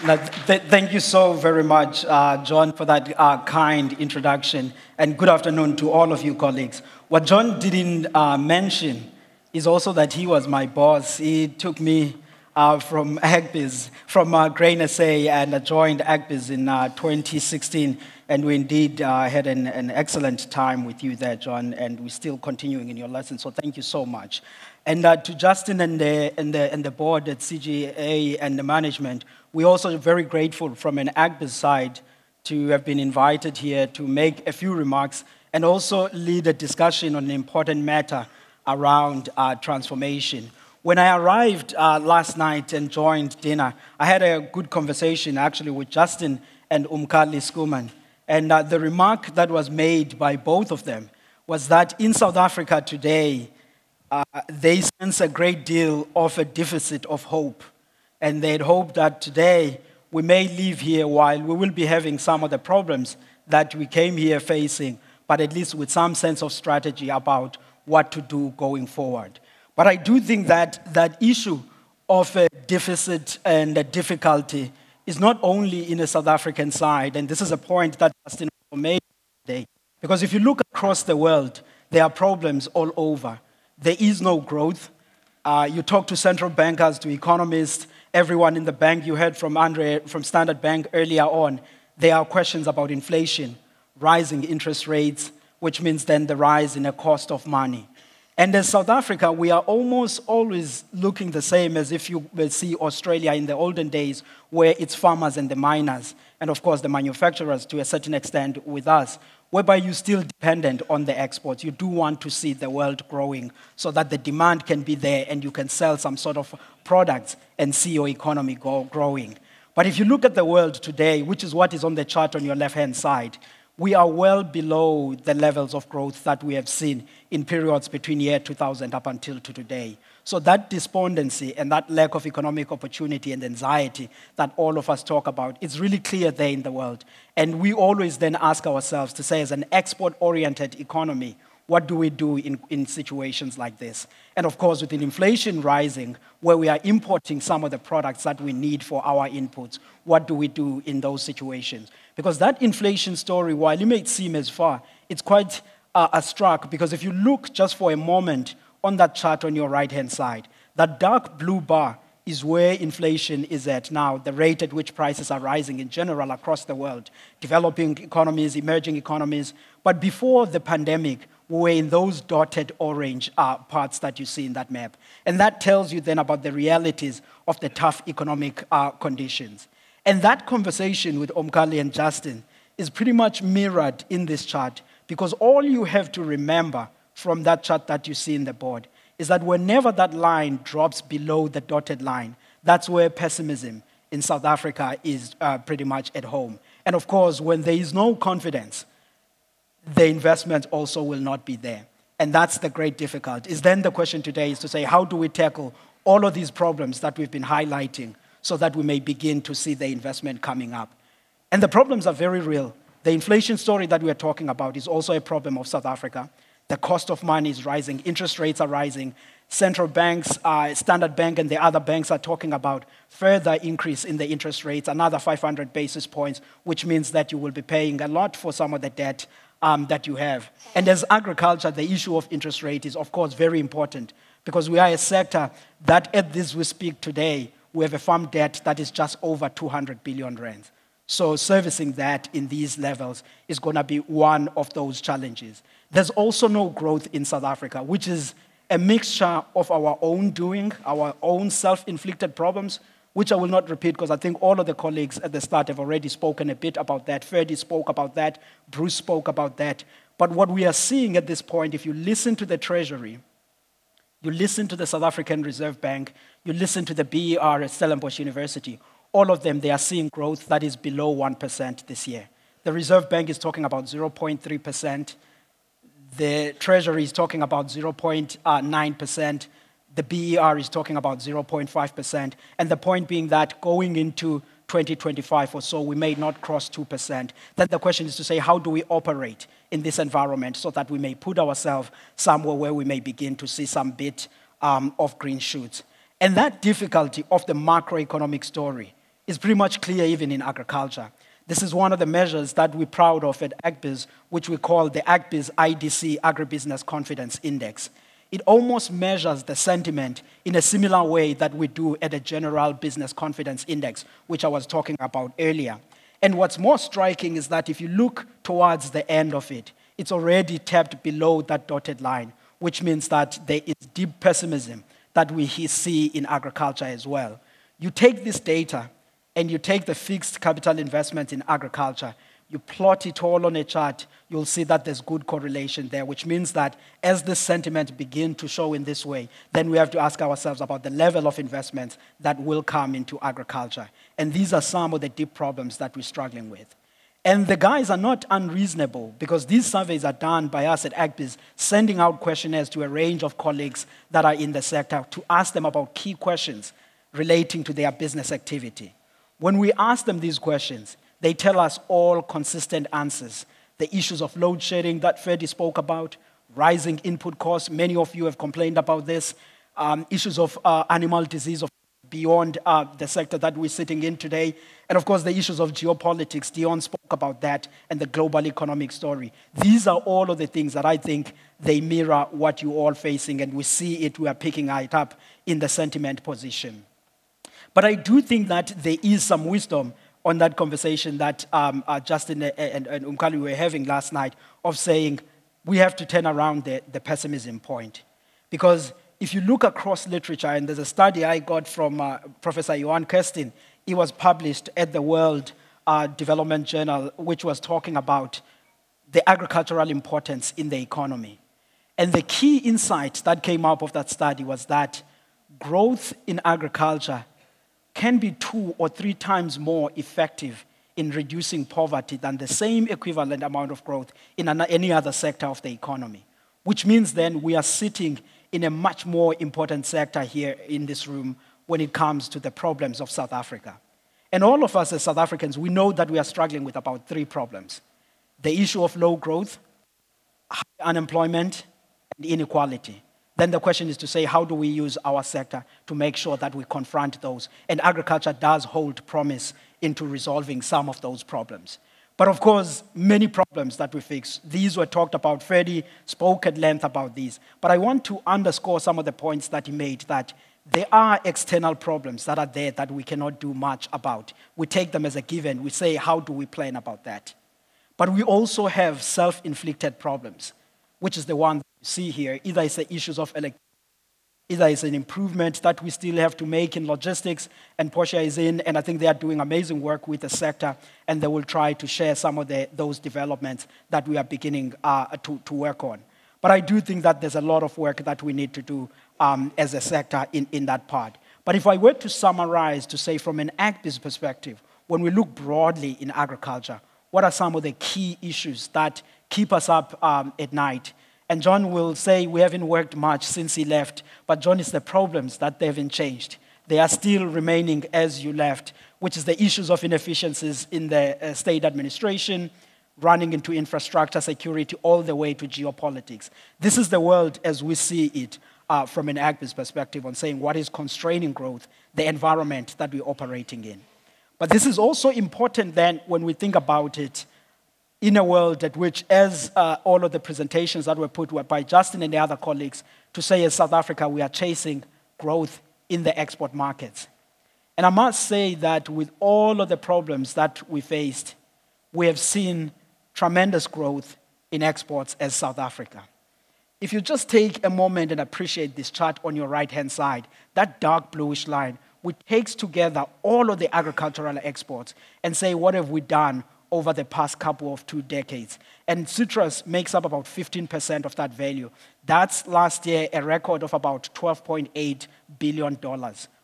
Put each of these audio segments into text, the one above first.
Thank you so very much, John, for that kind introduction. And good afternoon to all of you colleagues. What John didn't mention is also that he was my boss. He took me from AgBiz, from Grain SA, and I joined AgBiz in 2016. And we indeed had an excellent time with you there, John, and we're still continuing in your lesson. So thank you so much. And to Justin and the board at CGA and the management, we're also very grateful from an AgBiz side to have been invited here to make a few remarks and also lead a discussion on an important matter around transformation. When I arrived last night and joined dinner, I had a good conversation actually with Justin and Umkhali Skuman. And the remark that was made by both of them was that in South Africa today, they sense a great deal of a deficit of hope. And they'd hope that today we may live here while we will be having some of the problems that we came here facing, but at least with some sense of strategy about what to do going forward. But I do think that that issue of a deficit and a difficulty is not only in the South African side, and this is a point that Justin made today, because if you look across the world, there are problems all over. There is no growth. You talk to central bankers, to economists, everyone in the bank. You heard from Andre from Standard Bank earlier on. There are questions about inflation, rising interest rates, which means then the rise in the cost of money. And as South Africa, we are almost always looking the same as if you will see Australia in the olden days, where it's farmers and the miners, and of course the manufacturers to a certain extent with us, whereby you're still dependent on the exports. You do want to see the world growing so that the demand can be there and you can sell some sort of products and see your economy growing. But if you look at the world today, which is what is on the chart on your left-hand side, we are well below the levels of growth that we have seen in periods between year 2000 up until to today. So that despondency and that lack of economic opportunity and anxiety that all of us talk about is really clear there in the world. And we always then ask ourselves to say, as an export-oriented economy, what do we do in situations like this? And of course, with inflation rising, where we are importing some of the products that we need for our inputs, what do we do in those situations? Because that inflation story, while it may seem as far, it's quite struck, because if you look just for a moment on that chart on your right-hand side, that dark blue bar is where inflation is at now, the rate at which prices are rising in general across the world, developing economies, emerging economies. But before the pandemic, we were in those dotted orange parts that you see in that map. And that tells you then about the realities of the tough economic conditions. And that conversation with Umkhali and Justin is pretty much mirrored in this chart, because all you have to remember from that chart that you see in the board is that whenever that line drops below the dotted line, that's where pessimism in South Africa is pretty much at home. And of course, when there is no confidence, the investment also will not be there. And that's the great difficulty. Is then the question today is to say, how do we tackle all of these problems that we've been highlighting so that we may begin to see the investment coming up? And the problems are very real. The inflation story that we are talking about is also a problem of South Africa. The cost of money is rising, interest rates are rising. Central banks, Standard Bank and the other banks are talking about further increase in the interest rates, another 500 basis points, which means that you will be paying a lot for some of the debt that you have. And as agriculture, the issue of interest rate is, of course, very important, because we are a sector that, at this we speak today, we have a farm debt that is just over 200 billion rands. So servicing that in these levels is going to be one of those challenges. There's also no growth in South Africa, which is a mixture of our own doing, our own self-inflicted problems, which I will not repeat because I think all of the colleagues at the start have already spoken a bit about that. Ferdy spoke about that. Bruce spoke about that. But what we are seeing at this point, if you listen to the Treasury, you listen to the South African Reserve Bank, you listen to the BER at Stellenbosch University, all of them, they are seeing growth that is below 1% this year. The Reserve Bank is talking about 0.3%. The Treasury is talking about 0.9%. The BER is talking about 0.5%. And the point being that going into 2025 or so, we may not cross 2%. Then the question is to say, how do we operate in this environment so that we may put ourselves somewhere where we may begin to see some bit of green shoots? And that difficulty of the macroeconomic story is pretty much clear even in agriculture. This is one of the measures that we're proud of at AgBiz, which we call the AgBiz IDC Agribusiness Confidence Index. It almost measures the sentiment in a similar way that we do at a General Business Confidence Index, which I was talking about earlier. And what's more striking is that if you look towards the end of it, it's already tapped below that dotted line, which means that there is deep pessimism that we see in agriculture as well. You take this data and you take the fixed capital investment in agriculture, you plot it all on a chart, you'll see that there's good correlation there, which means that as this sentiment begins to show in this way, then we have to ask ourselves about the level of investment that will come into agriculture. And these are some of the deep problems that we're struggling with. And the guys are not unreasonable, because these surveys are done by us at AgBiz, sending out questionnaires to a range of colleagues that are in the sector to ask them about key questions relating to their business activity. When we ask them these questions, they tell us all consistent answers. The issues of load shedding that Ferdy spoke about, rising input costs, many of you have complained about this, issues of animal disease beyond the sector that we're sitting in today, and of course the issues of geopolitics. Dion spoke about that, and the global economic story. These are all of the things that I think they mirror what you're all facing, and we see it, we are picking it up in the sentiment position. But I do think that there is some wisdom on that conversation that Justin and Umkali were having last night, of saying we have to turn around the pessimism point. Because if you look across literature, and there's a study I got from Professor Johan Kirsten, it was published at the World Development Journal, which was talking about the agricultural importance in the economy. And the key insight that came out of that study was that growth in agriculture can be 2 or 3 times more effective in reducing poverty than the same equivalent amount of growth in any other sector of the economy. Which means then we are sitting in a much more important sector here in this room when it comes to the problems of South Africa. And all of us as South Africans, we know that we are struggling with about 3 problems. The issue of low growth, high unemployment, and inequality. Then the question is to say, how do we use our sector to make sure that we confront those? And agriculture does hold promise into resolving some of those problems. But of course, many problems that we fix, these were talked about. Ferdy spoke at length about these. But I want to underscore some of the points that he made, that there are external problems that are there that we cannot do much about. We take them as a given. We say, how do we plan about that? But we also have self-inflicted problems, which is the one that you see here. Either it's the issues of electricity, either it's an improvement that we still have to make in logistics, and Portia is in, and I think they are doing amazing work with the sector, and they will try to share some of those developments that we are beginning to work on. But I do think that there's a lot of work that we need to do as a sector in that part. But if I were to summarize, to say from an AgBiz perspective, when we look broadly in agriculture, what are some of the key issues that keep us up at night? And John will say we haven't worked much since he left, but John, is the problems that they haven't changed. They are still remaining as you left, which is the issues of inefficiencies in the state administration, running into infrastructure, security, all the way to geopolitics. This is the world as we see it from an AgBiz perspective, on saying what is constraining growth, the environment that we're operating in. But this is also important then when we think about it in a world at which, as all of the presentations that were put by Justin and the other colleagues, to say as South Africa, we are chasing growth in the export markets. And I must say that with all of the problems that we faced, we have seen tremendous growth in exports as South Africa. If you just take a moment and appreciate this chart on your right-hand side, that dark bluish line, which takes together all of the agricultural exports and say, what have we done over the past couple of 2 decades? And citrus makes up about 15% of that value. That's last year a record of about $12.8 billion.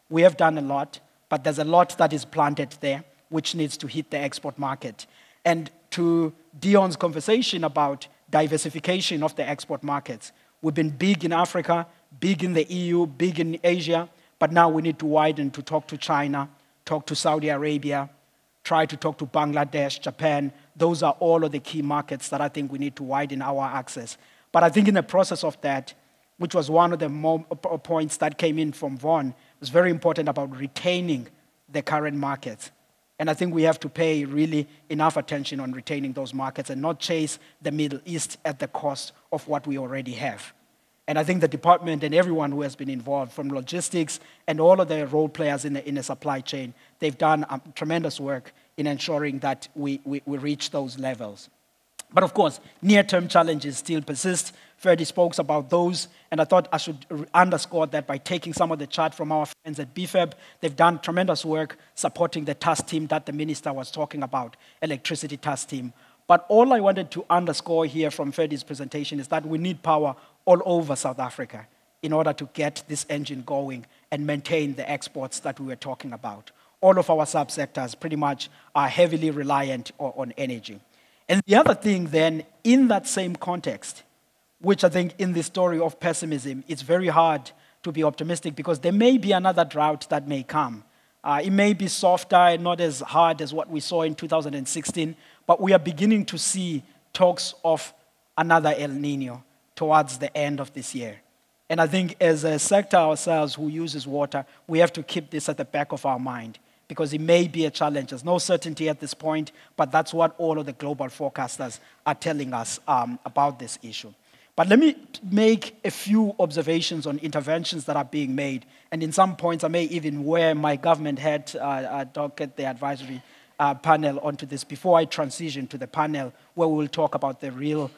We have done a lot, but there's a lot that is planted there, which needs to hit the export market. And to Dion's conversation about diversification of the export markets, we've been big in Africa, big in the EU, big in Asia, but now we need to widen to talk to China, talk to Saudi Arabia, try to talk to Bangladesh, Japan. Those are all of the key markets that I think we need to widen our access. But I think in the process of that, which was one of the points that came in from Vaughan, it was very important about retaining the current markets. And I think we have to pay really enough attention on retaining those markets and not chase the Middle East at the cost of what we already have. And I think the department and everyone who has been involved, from logistics and all of the role players in the supply chain, they've done tremendous work in ensuring that we reach those levels. But of course, near-term challenges still persist. Ferdy spoke about those, and I thought I should underscore that by taking some of the chart from our friends at BFAB. They've done tremendous work supporting the task team that the minister was talking about, electricity task team. But all I wanted to underscore here from Ferdy's presentation is that we need power all over South Africa in order to get this engine going and maintain the exports that we were talking about. All of our subsectors pretty much are heavily reliant on energy. And the other thing then, in that same context, which I think in the story of pessimism, it's very hard to be optimistic because there may be another drought that may come. It may be softer and not as hard as what we saw in 2016, but we are beginning to see talks of another El Nino towards the end of this year. And I think as a sector ourselves who uses water, we have to keep this at the back of our mind, because it may be a challenge. There's no certainty at this point, but that's what all of the global forecasters are telling us about this issue. But let me make a few observations on interventions that are being made. And in some points, I may even wear my government hat, talk at the advisory panel onto this before I transition to the panel where we will talk about the real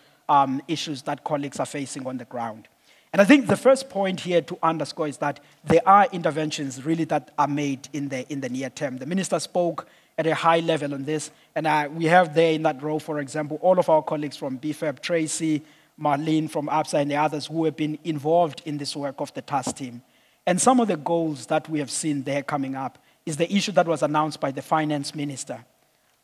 issues that colleagues are facing on the ground. And I think the first point here to underscore is that there are interventions really that are made in the near term. The minister spoke at a high level on this, and we have there in that row, for example, all of our colleagues from BFAB, Tracy, Marlene from ABSA, and the others who have been involved in this work of the task team. And some of the goals that we have seen there coming up is the issue that was announced by the finance minister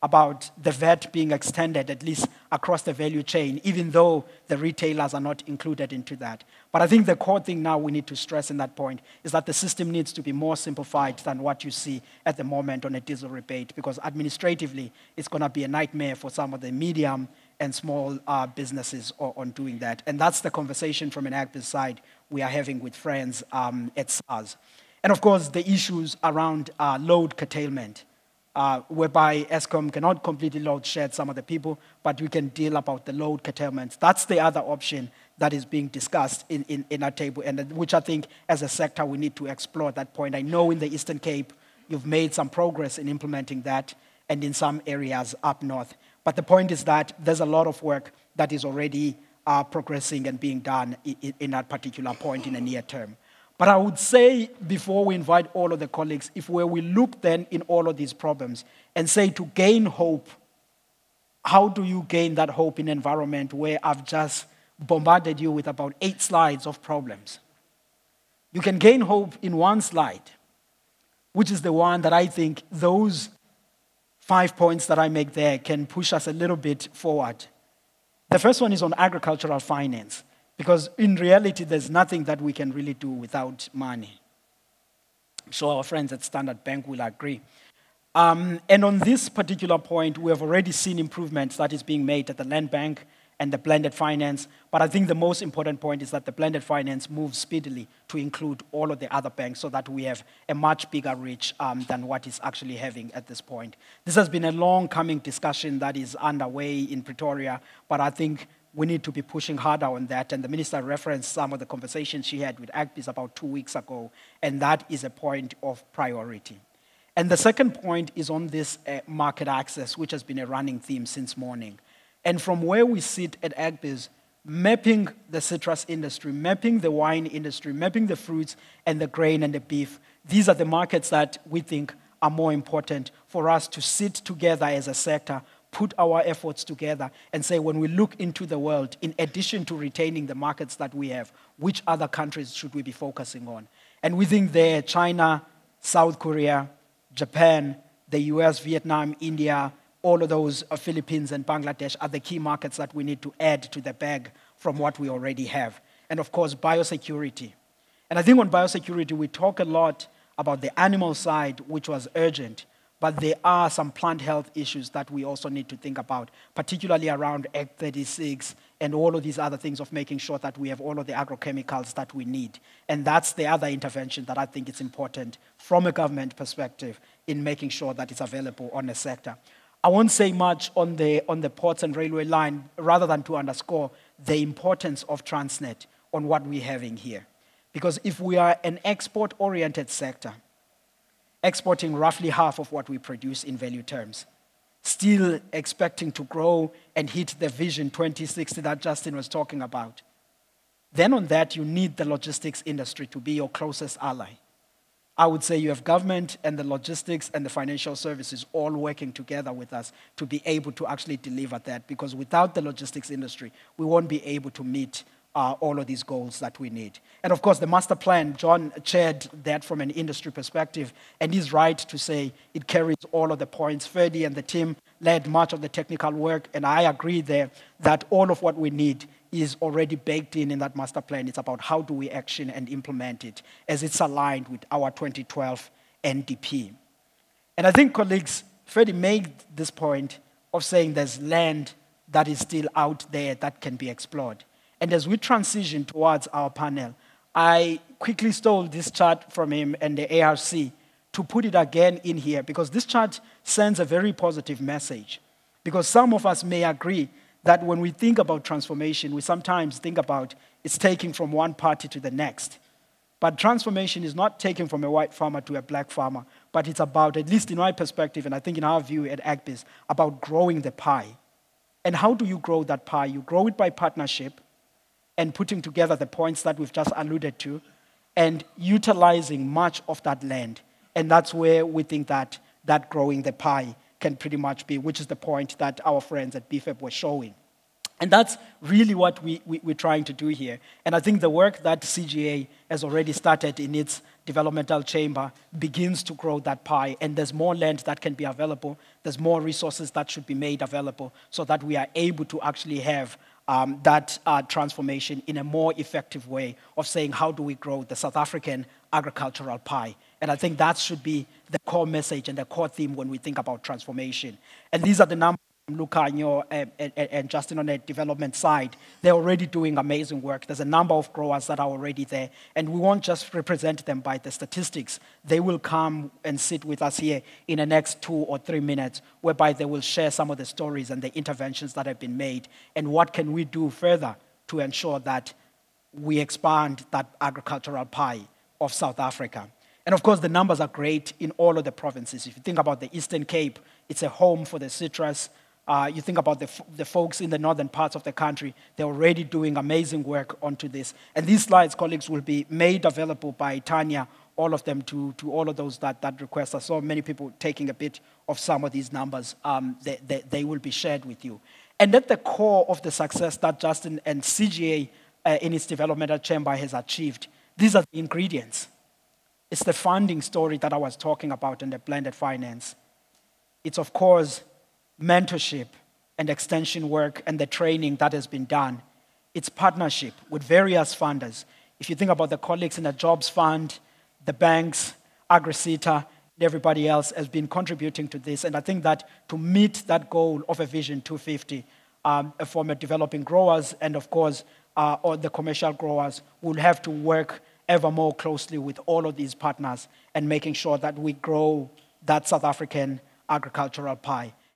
about the VAT being extended at least across the value chain, even though the retailers are not included into that. But I think the core thing now we need to stress in that point is that the system needs to be more simplified than what you see at the moment on a diesel rebate, because administratively, it's going to be a nightmare for some of the medium and small businesses on doing that. And that's the conversation from an AgBiz side we are having with friends at SARS. And of course, the issues around load curtailment, whereby Eskom cannot completely load shed some of the people, but we can deal about the load curtailment. That's the other option that is being discussed in our table, and which I think as a sector we need to explore that point. I know in the Eastern Cape you've made some progress in implementing that, and in some areas up north. But the point is that there's a lot of work that is already progressing and being done in that particular point in the near term. But I would say, before we invite all of the colleagues, if we look then in all of these problems and say to gain hope, how do you gain that hope in an environment where I've just bombarded you with about 8 slides of problems? You can gain hope in one slide, which is the one that I think those 5 points that I make there can push us a little bit forward. The first one is on agricultural finance. Because in reality, there's nothing that we can really do without money. I'm sure our friends at Standard Bank will agree. And on this particular point, we have already seen improvements that is being made at the Land Bank and the blended finance. But I think the most important point is that the blended finance moves speedily to include all of the other banks so that we have a much bigger reach than what is actually having at this point. This has been a long-coming discussion that is underway in Pretoria, but I think we need to be pushing harder on that. And the minister referenced some of the conversations she had with AgBiz about 2 weeks ago, and that is a point of priority. And the second point is on this market access, which has been a running theme since morning. And from where we sit at AgBiz, mapping the citrus industry, mapping the wine industry, mapping the fruits and the grain and the beef, these are the markets that we think are more important for us to sit together as a sector, put our efforts together and say, when we look into the world, in addition to retaining the markets that we have, which other countries should we be focusing on? And we think there, China, South Korea, Japan, the US, Vietnam, India, all of those, Philippines and Bangladesh are the key markets that we need to add to the bag from what we already have. And of course, biosecurity. And I think on biosecurity, we talk a lot about the animal side, which was urgent. but there are some plant health issues that we also need to think about, particularly around Act 36 and all of these other things of making sure that we have all of the agrochemicals that we need. And that's the other intervention that I think is important from a government perspective in making sure that it's available on the sector. I won't say much on the ports and railway line, rather than to underscore the importance of Transnet on what we're having here. Because if we are an export-oriented sector, exporting roughly half of what we produce in value terms, still expecting to grow and hit the Vision 2060 that Justin was talking about, then on that, you need the logistics industry to be your closest ally. I would say you have government and the logistics and the financial services all working together with us to be able to actually deliver that, because without the logistics industry, we won't be able to meet all of these goals that we need. And of course, the master plan, John chaired that from an industry perspective, and he's right to say it carries all of the points. Ferdy and the team led much of the technical work, and I agree there that all of what we need is already baked in that master plan. It's about how do we action and implement it as it's aligned with our 2012 NDP. And I think, colleagues, Ferdy made this point of saying there's land that is still out there that can be explored. And as we transition towards our panel, I quickly stole this chart from him and the ARC to put it again in here, because this chart sends a very positive message. Because some of us may agree that when we think about transformation, we sometimes think about it's taking from one party to the next. But transformation is not taking from a white farmer to a black farmer, but it's about, at least in my perspective, and I think in our view at AgBiz, about growing the pie. And how do you grow that pie? You grow it by partnership and putting together the points that we've just alluded to and utilizing much of that land. And that's where we think that growing the pie can pretty much be, which is the point that our friends at BFEP were showing. And that's really what we're trying to do here. And I think the work that CGA has already started in its developmental chamber begins to grow that pie. And there's more land that can be available. There's more resources that should be made available so that we are able to actually have that transformation in a more effective way of saying, how do we grow the South African agricultural pie? And I think that should be the core message and the core theme when we think about transformation. And these are the numbers from Lucanyo and Justin on the development side. They're already doing amazing work. There's a number of growers that are already there. And we won't just represent them by the statistics. They will come and sit with us here in the next 2 or 3 minutes, whereby they will share some of the stories and the interventions that have been made and what can we do further to ensure that we expand that agricultural pie of South Africa. And of course, the numbers are great in all of the provinces. If you think about the Eastern Cape, it's a home for the citrus. You think about the folks in the northern parts of the country, they're already doing amazing work onto this. And these slides, colleagues, will be made available by Tanya, all of them, to all of those that request. I saw many people taking a bit of some of these numbers. They will be shared with you. And at the core of the success that Justin and CGA in its developmental chamber has achieved, these are the ingredients. It's the funding story that I was talking about in the blended finance. It's, of course, mentorship and extension work and the training that has been done. It's partnership with various funders. If you think about the colleagues in the Jobs Fund, the banks, AgriCita, and everybody else has been contributing to this. And I think that to meet that goal of a Vision 250 for developing growers and, of course, or the commercial growers, will have to work ever more closely with all of these partners and making sure that we grow that South African agricultural pie.